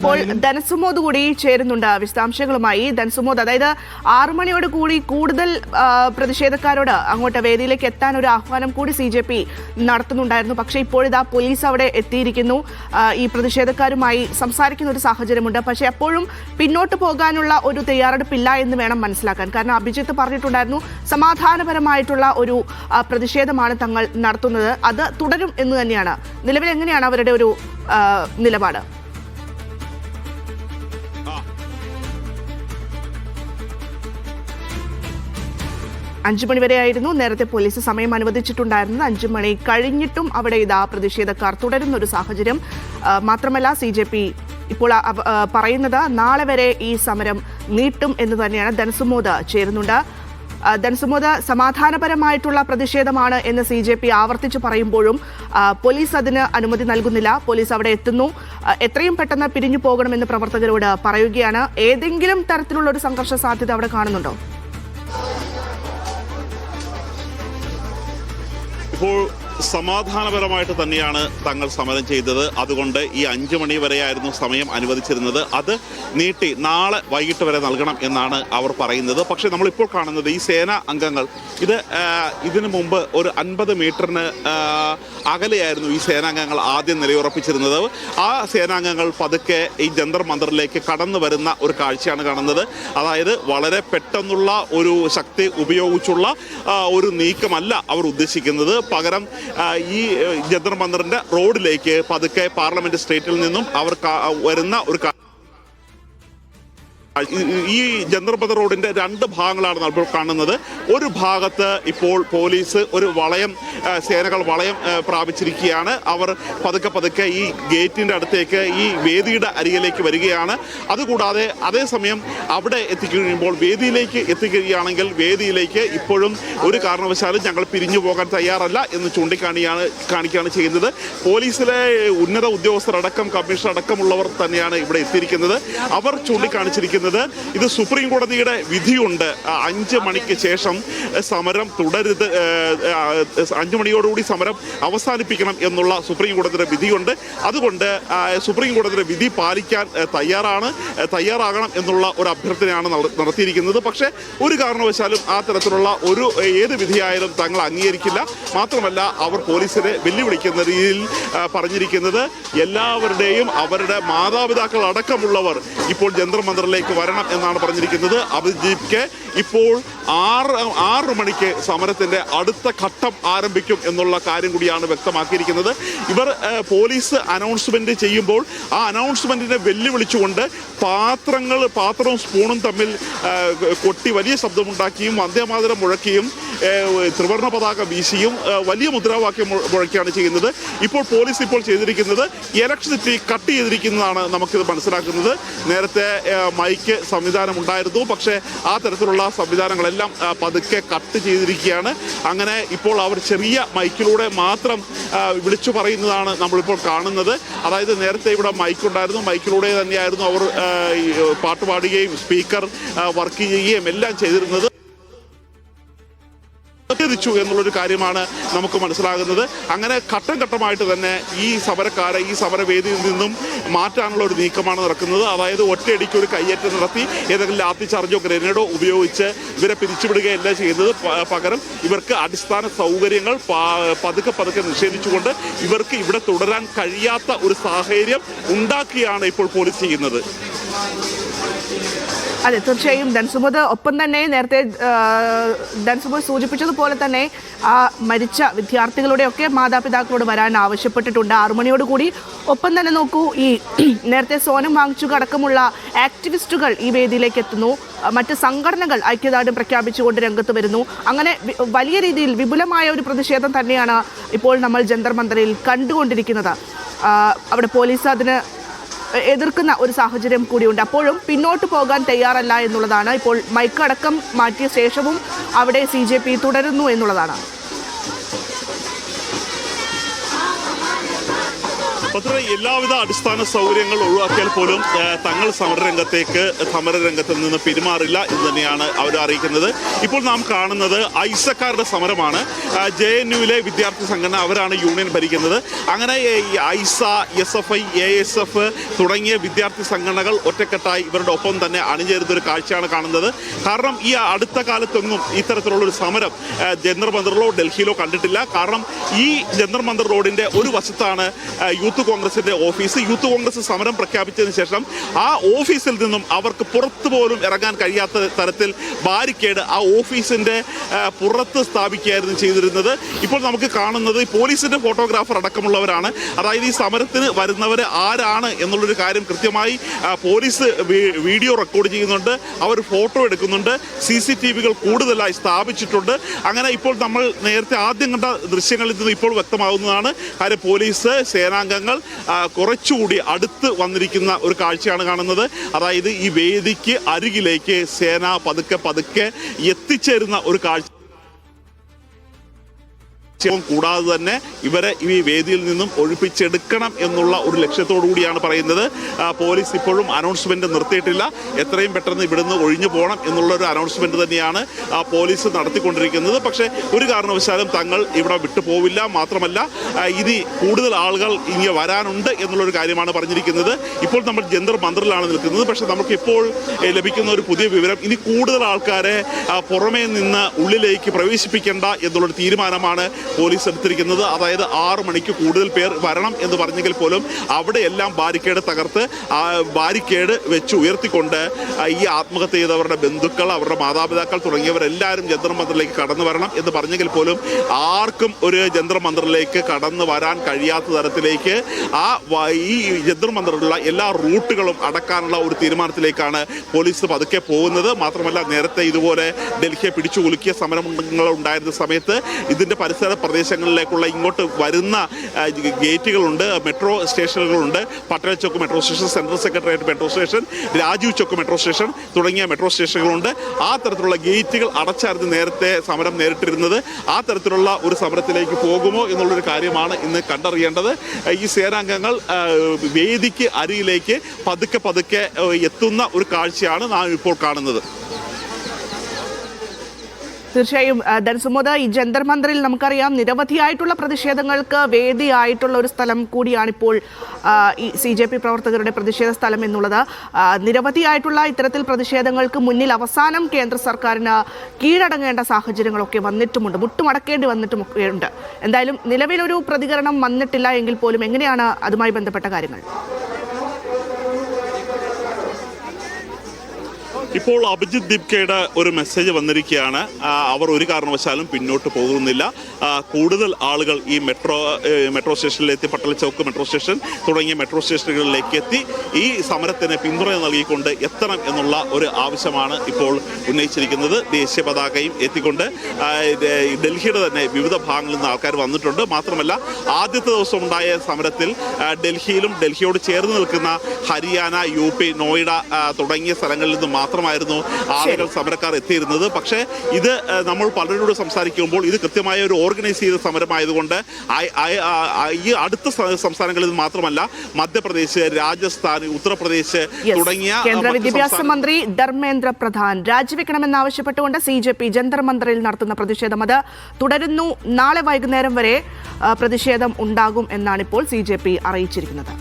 ഇപ്പോൾ ധനസുമോദ് കൂടി ചേരുന്നുണ്ട് വിശദാംശങ്ങളുമായി. ധനസുമോദ്, അതായത് 6 മണിയോട് കൂടി കൂടുതൽ പ്രതിഷേധക്കാരോട് അങ്ങോട്ട് വേദിയിലേക്ക് എത്താൻ ഒരു ആഹ്വാനം കൂടി CJP നടത്തുന്നുണ്ടായിരുന്നു. പക്ഷേ ഇപ്പോഴിതാ പോലീസ് അവിടെ എത്തിയിരിക്കുന്നു. ഈ പ്രതിഷേധക്കാരുമായി സംസാരിക്കുന്ന ഒരു സാഹചര്യമുണ്ട്. പക്ഷേ അപ്പോഴും പിന്നോട്ട് പോകാനുള്ള ഒരു തയ്യാറെടുപ്പില്ല എന്ന് വേണം മനസ്സിലാക്കാൻ. കാരണം അഭിജിത്ത് പറഞ്ഞിട്ടുണ്ടായിരുന്നു, സമാധാനപരമായിട്ടുള്ള ഒരു പ്രതിഷേധമാണ് തങ്ങൾ നടത്തുന്നത്, അത് തുടരും എന്ന് തന്നെയാണ്. നിലവിൽ എങ്ങനെയാണ് അവരുടെ ഒരു നിലപാട്? 5 മണി വരെയായിരുന്നു നേരത്തെ പോലീസ് സമയം അനുവദിച്ചിട്ടുണ്ടായിരുന്നത്. 5 മണി കഴിഞ്ഞിട്ടും അവിടെ ഇതാ പ്രതിഷേധക്കാർ തുടരുന്ന ഒരു സാഹചര്യം. മാത്രമല്ല CJP ഇപ്പോൾ പറയുന്നത് നാളെ വരെ ഈ സമരം നീട്ടും എന്ന് തന്നെയാണ്. ധനസുമോദ് ചേരുന്നുണ്ട്. ധനസുമോദ്, സമാധാനപരമായിട്ടുള്ള പ്രതിഷേധമാണ് എന്ന് CJP ആവർത്തിച്ച് പറയുമ്പോഴും പോലീസ് അതിന് അനുമതി നൽകുന്നില്ല. പോലീസ് അവിടെ എത്തുന്നു, എത്രയും പെട്ടെന്ന് പിരിഞ്ഞു പോകണമെന്ന് പ്രവർത്തകരോട് പറയുകയാണ്. ഏതെങ്കിലും തരത്തിലുള്ള ഒരു സംഘർഷ സാധ്യത അവിടെ കാണുന്നുണ്ടോ? ഇപ്പോൾ സമാധാനപരമായിട്ട് തന്നെയാണ് തങ്ങൾ സമരം ചെയ്തത്. അതുകൊണ്ട് ഈ 5 മണി വരെയായിരുന്നു സമയം അനുവദിച്ചിരുന്നത്. അത് നീട്ടി നാളെ വൈകിട്ട് വരെ നൽകണം എന്നാണ് അവർ പറയുന്നത്. പക്ഷേ നമ്മളിപ്പോൾ കാണുന്നത് ഈ സേനാ അംഗങ്ങൾ ഇതിനു മുമ്പ് ഒരു 50 മീറ്ററിന് അകലെയായിരുന്നു ഈ സേനാംഗങ്ങൾ ആദ്യം നിലയുറപ്പിച്ചിരുന്നത്. ആ സേനാംഗങ്ങൾ പതുക്കെ ഈ ജന്തർ മന്ദറിലേക്ക് കടന്നു വരുന്ന ഒരു കാഴ്ചയാണ് കാണുന്നത്. അതായത് വളരെ പെട്ടെന്നുള്ള ഒരു ശക്തി ഉപയോഗിച്ചുള്ള ഒരു നീക്കമല്ല അവർ ഉദ്ദേശിക്കുന്നത്. പകരം ഈ ജന്തർ മന്ദറിന്റെ റോഡിലേക്ക് പതുക്കെ പാർലമെന്റ് സ്ട്രീറ്റിൽ നിന്നും അവർ വരുന്ന ഒരു ഈ ജന്തർ മന്ദർ റോഡിന്റെ 2 ഭാഗങ്ങളാണ് നമ്മൾ കാണുന്നത്. ഒരു ഭാഗത്ത് ഇപ്പോൾ പോലീസ് ഒരു വളയം, സേനകൾ വളയം പ്രാപിച്ചിരിക്കുകയാണ്. അവർ പതുക്കെ ഈ ഗേറ്റിന്റെ അടുത്തേക്ക്, ഈ വേദിയുടെ അരികിലേക്ക് വരികയാണ്. അതുകൂടാതെ അതേസമയം അവിടെ എത്തിക്കഴിയുമ്പോൾ വേദിയിലേക്ക് എത്തിക്കുകയാണെങ്കിൽ വേദിയിലേക്ക് ഇപ്പോഴും ഒരു കാരണവശാലും ഞങ്ങൾ പിരിഞ്ഞു പോകാൻ തയ്യാറല്ല എന്ന് കാണിക്കുകയാണ് ചെയ്യുന്നത്. പോലീസിലെ ഉന്നത ഉദ്യോഗസ്ഥരടക്കം കമ്മീഷണർ അടക്കമുള്ളവർ തന്നെയാണ് ഇവിടെ എത്തിയിരിക്കുന്നത്. അവർ ചൂണ്ടിക്കാണിച്ചിരിക്കുന്നത് ഇത് സുപ്രീം കോടതിയുടെ വിധിയുണ്ട്, 5 മണിക്ക് ശേഷം സമരം തുടരുത്, 5 മണിയോടുകൂടി സമരം അവസാനിപ്പിക്കണം എന്നുള്ള സുപ്രീം കോടതിയുടെ വിധിയുണ്ട്. അതുകൊണ്ട് സുപ്രീം കോടതിയുടെ വിധി പാലിക്കാൻ തയ്യാറാകണം എന്നുള്ള ഒരു അഭ്യർത്ഥനയാണ് നടത്തിയിരിക്കുന്നത്. പക്ഷേ ഒരു കാരണവശാലും ആ തരത്തിലുള്ള ഏത് വിധിയായാലും തങ്ങൾ അംഗീകരിക്കില്ല. മാത്രമല്ല അവർ പോലീസിനെ വെല്ലുവിളിക്കുന്ന രീതിയിൽ പറഞ്ഞിരിക്കുന്നത് എല്ലാവരുടെയും അവരുടെ മാതാപിതാക്കൾ അടക്കമുള്ളവർ ഇപ്പോൾ ജന്തർ മന്ദറിലേക്ക് വരണം എന്നാണ് പറഞ്ഞിരിക്കുന്നത്. അഭിജിത്ത് ഇപ്പോൾ 6 മണിക്ക് സമരത്തിന്റെ അടുത്ത ഘട്ടം ആരംഭിക്കും എന്നുള്ള കാര്യം കൂടിയാണ് വ്യക്തമാക്കിയിരിക്കുന്നത്. ഇവർ പോലീസ് അനൗൺസ്മെന്റ് ചെയ്യുമ്പോൾ ആ അനൗൺസ്മെന്റിനെ വെല്ലുവിളിച്ചുകൊണ്ട് പാത്രവും സ്പൂണും തമ്മിൽ കൊട്ടി വലിയ ശബ്ദമുണ്ടാക്കിയും വന്ദേമാതരം മുഴക്കിയും ത്രിവർണ്ണ പതാക വീശിയും വലിയ മുദ്രാവാക്യം മുഴക്കുകയാണ് ചെയ്യുന്നത്. ഇപ്പോൾ പോലീസ് ചെയ്തിരിക്കുന്നത് ഇലക്ട്രിസിറ്റി കട്ട് ചെയ്തിരിക്കുന്നതാണ് നമുക്കിത് മനസ്സിലാക്കുന്നത്. നേരത്തെ മൈക്ക് സംവിധാനം ഉണ്ടായിരുന്നു, പക്ഷേ ആ തരത്തിലുള്ള സംവിധാനങ്ങളെല്ലാം പതുക്കെ കട്ട് ചെയ്തിരിക്കുകയാണ്. അങ്ങനെ ഇപ്പോൾ അവർ ചെറിയ മൈക്കിലൂടെ മാത്രം വിളിച്ചു പറയുന്നതാണ് നമ്മളിപ്പോൾ കാണുന്നത്. അതായത് നേരത്തെ ഇവിടെ മൈക്കുണ്ടായിരുന്നു, മൈക്കിലൂടെ തന്നെയായിരുന്നു അവർ പാട്ടുപാടുകയും സ്പീക്കർ വർക്ക് ചെയ്യുകയും എല്ലാം ചെയ്തിരുന്നത്. എന്നുള്ളൊരു കാര്യമാണ് നമുക്ക് മനസ്സിലാകുന്നത്. അങ്ങനെ ഘട്ടം ഘട്ടമായിട്ട് തന്നെ ഈ സമരക്കാരെ ഈ സമരവേദിയിൽ നിന്നും മാറ്റാനുള്ള ഒരു നീക്കമാണ് നടക്കുന്നത്. അതായത് ഒറ്റയടിക്ക് ഒരു കയ്യേറ്റം നടത്തി ഏതെങ്കിലും ലാത്തി ചാർജോ ഗ്രനേഡോ ഉപയോഗിച്ച് ഇവരെ പിരിച്ചുവിടുകയല്ല ചെയ്യുന്നത്. പകരം ഇവർക്ക് അടിസ്ഥാന സൗകര്യങ്ങൾ പതുക്കെ നിഷേധിച്ചുകൊണ്ട് ഇവർക്ക് ഇവിടെ തുടരാൻ കഴിയാത്ത ഒരു സാഹചര്യം ഉണ്ടാക്കിയാണ് ഇപ്പോൾ പോലീസ് ചെയ്യുന്നത്. അതെ, തീർച്ചയായും ധനസുമോദ്. ഒപ്പം തന്നെ നേരത്തെ ധനസുമോദ് സൂചിപ്പിച്ചതുപോലെ തന്നെ ആ മരിച്ച വിദ്യാർത്ഥികളുടെയൊക്കെ മാതാപിതാക്കളോട് വരാൻ ആവശ്യപ്പെട്ടിട്ടുണ്ട് 6 മണിയോടുകൂടി. ഒപ്പം തന്നെ നോക്കൂ, ഈ നേരത്തെ സോനം വാങ്ചുക് അടക്കമുള്ള ആക്ടിവിസ്റ്റുകൾ ഈ വേദിയിലേക്ക് എത്തുന്നു. മറ്റ് സംഘടനകൾ ഐക്യദാർഢ്യം പ്രഖ്യാപിച്ചുകൊണ്ട് രംഗത്ത് വരുന്നു. അങ്ങനെ വലിയ രീതിയിൽ വിപുലമായ ഒരു പ്രതിഷേധം തന്നെയാണ് ഇപ്പോൾ നമ്മൾ ജന്തർ മന്ദറിൽ കണ്ടുകൊണ്ടിരിക്കുന്നത്. അവിടെ പോലീസ് അതിന് എതിർക്കുന്ന ഒരു സാഹചര്യം കൂടിയുണ്ട്. അപ്പോഴും പിന്നോട്ട് പോകാൻ തയ്യാറല്ല എന്നുള്ളതാണ്. ഇപ്പോൾ മൈക്ക് അടക്കം മാറ്റിയ ശേഷവും അവിടെ CJP തുടരുന്നു എന്നുള്ളതാണ്. പത്ര എല്ലാവിധ അടിസ്ഥാന സൗകര്യങ്ങൾ ഒഴിവാക്കിയാൽ പോലും തങ്ങൾ സമരരംഗത്ത് നിന്ന് പിന്മാറില്ല എന്ന് തന്നെയാണ് അവർ അറിയിക്കുന്നത്. ഇപ്പോൾ നാം കാണുന്നത് ഐസക്കാരുടെ സമരമാണ്. JNUവിലെ വിദ്യാർത്ഥി സംഘടന അവരാണ് യൂണിയൻ ഭരിക്കുന്നത്. അങ്ങനെ ഐസ, SFI, ASF തുടങ്ങിയ വിദ്യാർത്ഥി സംഘടനകൾ ഒറ്റക്കെട്ടായി ഇവരുടെ ഒപ്പം തന്നെ അണിചേരുന്ന ഒരു കാഴ്ചയാണ് കാണുന്നത്. കാരണം ഈ അടുത്ത കാലത്തൊന്നും ഇത്തരത്തിലുള്ളൊരു സമരം ജന്തർ മന്ദറിലോ ഡൽഹിയിലോ കണ്ടിട്ടില്ല. കാരണം ഈ ജന്തർ മന്ദർ റോഡിന്റെ ഒരു വശത്താണ് യൂത്ത് കോൺഗ്രസിന്റെ ഓഫീസ്. യൂത്ത് കോൺഗ്രസ് സമരം പ്രഖ്യാപിച്ചതിന് ശേഷം ആ ഓഫീസിൽ നിന്നും അവർക്ക് പുറത്തു പോലും ഇറങ്ങാൻ കഴിയാത്ത തരത്തിൽ ബാരിക്കേഡ് ആ ഓഫീസിന്റെ പുറത്ത് സ്ഥാപിക്കുകയായിരുന്നു ചെയ്തിരുന്നത്. ഇപ്പോൾ നമുക്ക് കാണുന്നത് പോലീസിന്റെ ഫോട്ടോഗ്രാഫർ അടക്കമുള്ളവരാണ്. അതായത് ഈ സമരത്തിന് വരുന്നവർ ആരാണ് എന്നുള്ളൊരു കാര്യം കൃത്യമായി പോലീസ് വീഡിയോ റെക്കോർഡ് ചെയ്യുന്നുണ്ട്, അവർ ഫോട്ടോ എടുക്കുന്നുണ്ട്, CCTVകൾ കൂടുതലായി സ്ഥാപിച്ചിട്ടുണ്ട്. അങ്ങനെ ഇപ്പോൾ നമ്മൾ നേരത്തെ ആദ്യം കണ്ട ദൃശ്യങ്ങളിൽ നിന്ന് ഇപ്പോൾ വ്യക്തമാകുന്നതാണ്. കാര്യം പോലീസ് സേനാംഗങ്ങൾ കുറച്ചുകൂടി അടുത്ത് വന്നിരിക്കുന്ന ഒരു കാഴ്ചയാണ് കാണുന്നത്. അതായത് ഈ വേദിക്ക് അരികിലേക്ക് സേന പതുക്കെ എത്തിച്ചേരുന്ന ഒരു കാഴ്ച. കൂടാതെ തന്നെ ഇവരെ ഈ വേദിയിൽ നിന്നും ഒഴിപ്പിച്ചെടുക്കണം എന്നുള്ള ഒരു ലക്ഷ്യത്തോടു കൂടിയാണ് പറയുന്നത്. പോലീസ് ഇപ്പോഴും അനൗൺസ്മെന്റ് നിർത്തിയിട്ടില്ല. എത്രയും പെട്ടെന്ന് ഇവിടുന്ന് ഒഴിഞ്ഞു പോകണം എന്നുള്ള ഒരു അനൗൺസ്മെന്റ് തന്നെയാണ് പോലീസ് നടത്തിക്കൊണ്ടിരിക്കുന്നത്. പക്ഷേ ഒരു കാരണവശാലും തങ്ങൾ ഇവിടെ വിട്ടുപോവില്ല. മാത്രമല്ല ഇനി കൂടുതൽ ആളുകൾ ഇനി വരാനുണ്ട് എന്നുള്ളൊരു കാര്യമാണ് പറഞ്ഞിരിക്കുന്നത്. ഇപ്പോൾ നമ്മൾ ജന്തർ മന്ദറിലാണ് നിൽക്കുന്നത്. പക്ഷെ നമുക്ക് ഇപ്പോൾ ലഭിക്കുന്ന ഒരു പുതിയ വിവരം, ഇനി കൂടുതൽ ആൾക്കാരെ പുറമേ നിന്ന് ഉള്ളിലേക്ക് പ്രവേശിപ്പിക്കേണ്ട എന്നുള്ളൊരു തീരുമാനമാണ് പോലീസ് എടുത്തിരിക്കുന്നത്. അതായത് 6 മണിക്ക് കൂടുതൽ പേർ വരണം എന്ന് പറഞ്ഞെങ്കിൽ പോലും അവിടെയെല്ലാം ബാരിക്കേഡ് തകർത്ത് ബാരിക്കേഡ് വെച്ച് ഉയർത്തിക്കൊണ്ട് ഈ ആത്മഹത്യ ചെയ്തവരുടെ ബന്ധുക്കൾ, അവരുടെ മാതാപിതാക്കൾ തുടങ്ങിയവരെല്ലാവരും ജന്തർ മന്ദറിലേക്ക് കടന്നു വരണം എന്ന് പറഞ്ഞെങ്കിൽ പോലും ആർക്കും ഒരു ജന്തർ മന്ദറിലേക്ക് കടന്നു വരാൻ കഴിയാത്ത തരത്തിലേക്ക് ഈ ജന്തർ മന്ദറിലുള്ള എല്ലാ റൂട്ടുകളും അടക്കാനുള്ള ഒരു തീരുമാനത്തിലേക്കാണ് പോലീസ് പതുക്കെ പോകുന്നത്. മാത്രമല്ല നേരത്തെ ഇതുപോലെ ഡൽഹിയെ പിടിച്ചു കുലുക്കിയ സമരങ്ങൾ ഉണ്ടായിരുന്ന സമയത്ത് ഇതിന്റെ പരിസര പ്രദേശങ്ങളിലേക്കുള്ള ഇങ്ങോട്ട് വരുന്ന ഗേറ്റുകളുണ്ട്, മെട്രോ സ്റ്റേഷനുകളുണ്ട്. Patel Chowk metro station, central secretariat metro station, Rajiv Chowk metro station തുടങ്ങിയ മെട്രോ സ്റ്റേഷനുകളുണ്ട്. ആ തരത്തിലുള്ള ഗേറ്റുകൾ അടച്ചായിരുന്നു നേരത്തെ സമരം നേരിട്ടിരുന്നത്. ആ തരത്തിലുള്ള ഒരു സമരത്തിലേക്ക് പോകുമോ എന്നുള്ളൊരു കാര്യമാണ് ഇന്ന് കണ്ടറിയേണ്ടത്. ഈ സേനാംഗങ്ങൾ വേദിക്ക് അരികിലേക്ക് പതുക്കെ എത്തുന്ന ഒരു കാഴ്ചയാണ് നാം ഇപ്പോൾ കാണുന്നത്. തീർച്ചയായും ധൻസുമോദ്, ഈ ജന്തർ മന്ദറിൽ നമുക്കറിയാം നിരവധിയായിട്ടുള്ള പ്രതിഷേധങ്ങൾക്ക് വേദിയായിട്ടുള്ള ഒരു സ്ഥലം കൂടിയാണിപ്പോൾ ഈ CJP പ്രവർത്തകരുടെ പ്രതിഷേധ സ്ഥലം എന്നുള്ളത്. നിരവധിയായിട്ടുള്ള ഇത്തരത്തിൽ പ്രതിഷേധങ്ങൾക്ക് മുന്നിൽ അവസാനം കേന്ദ്ര സർക്കാരിന് കീഴടങ്ങേണ്ട സാഹചര്യങ്ങളൊക്കെ വന്നിട്ടുമുണ്ട്, മുട്ടുമടക്കേണ്ടി വന്നിട്ടുമൊക്കെയുണ്ട്. എന്തായാലും നിലവിലൊരു പ്രതികരണം വന്നിട്ടില്ല എങ്കിൽ പോലും എങ്ങനെയാണ് അതുമായി ബന്ധപ്പെട്ട കാര്യങ്ങൾ? ഇപ്പോൾ അഭിജിത് ദീപ്കയുടെ ഒരു മെസ്സേജ് വന്നിരിക്കുകയാണ്. അവർ ഒരു കാരണവശാലും പിന്നോട്ട് പോകുന്നില്ല. കൂടുതൽ ആളുകൾ ഈ മെട്രോ സ്റ്റേഷനിലെത്തി, പട്ടേൽ ചൗക്ക് മെട്രോ സ്റ്റേഷൻ തുടങ്ങിയ മെട്രോ സ്റ്റേഷനുകളിലേക്ക് എത്തി ഈ സമരത്തിന് പിന്തുണ നൽകിക്കൊണ്ട് എത്തണം എന്നുള്ള ഒരു ആവശ്യമാണ് ഇപ്പോൾ ഉന്നയിച്ചിരിക്കുന്നത്. ദേശീയ പതാകയും എത്തിക്കൊണ്ട് ഡൽഹിയുടെ തന്നെ വിവിധ ഭാഗങ്ങളിൽ നിന്ന് ആൾക്കാർ വന്നിട്ടുണ്ട്. മാത്രമല്ല ആദ്യത്തെ ദിവസം ഉണ്ടായ സമരത്തിൽ ഡൽഹിയിലും ഡൽഹിയോട് ചേർന്ന് നിൽക്കുന്ന ഹരിയാന, UP, നോയിഡ തുടങ്ങിയ സ്ഥലങ്ങളിൽ നിന്ന് മാത്രമായിരുന്നു ആളുകൾ സമരക്കാർ എത്തിയിരുന്നത്. പക്ഷേ ഇത് നമ്മൾ പലരോട് സംസാരിക്കുമ്പോൾ ഇത് കൃത്യമായ ഒരു ഓർഗനൈസ് ചെയ്ത സമരമായതുകൊണ്ട് ഈ അടുത്ത സംസ്ഥാനങ്ങളിൽ മാത്രമല്ല മധ്യപ്രദേശ്, രാജസ്ഥാൻ, ഉത്തർപ്രദേശ് തുടങ്ങിയ കേന്ദ്ര വിദ്യാഭ്യാസ മന്ത്രി ധർമ്മേന്ദ്ര പ്രധാൻ രാജിവെക്കണമെന്നാവശ്യപ്പെട്ടുകൊണ്ട് CJP ജന്തർ മന്ദറിൽ നടത്തുന്ന പ്രതിഷേധം അത് തുടരുന്നു. നാളെ വൈകുന്നേരം വരെ പ്രതിഷേധം ഉണ്ടാകും എന്നാണ് ഇപ്പോൾ CJP അറിയിച്ചിരിക്കുന്നത്.